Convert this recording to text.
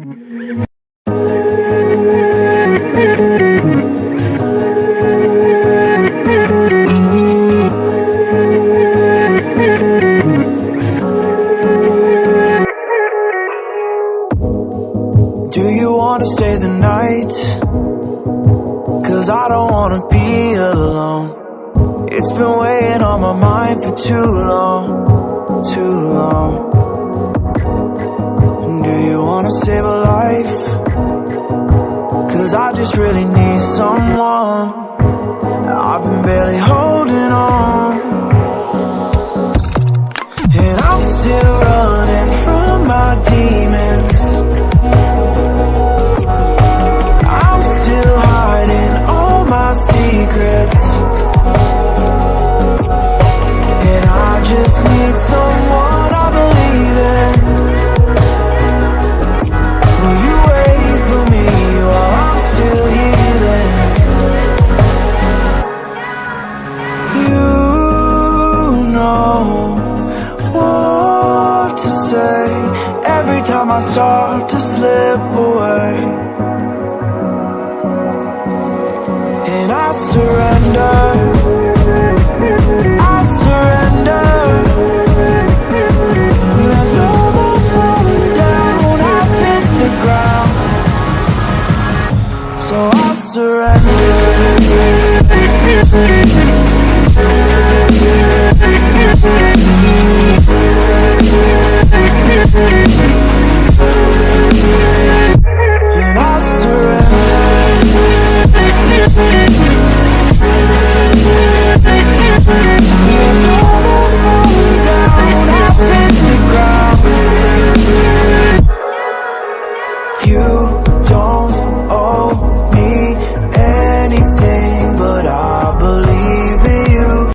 Do you wanna stay the night? 'Cause I don't wanna be alone. It's been weighing on my mind for too long, too long. Do you wanna save a life? 'Cause I just really need someone. I've been barely holding on, and I'm still running from my demons. I'm still hiding all my secrets, and I just need someone I believe in. Will you wait for me while I'm still healing? You know what to say every time I start to slip away, and I surrender.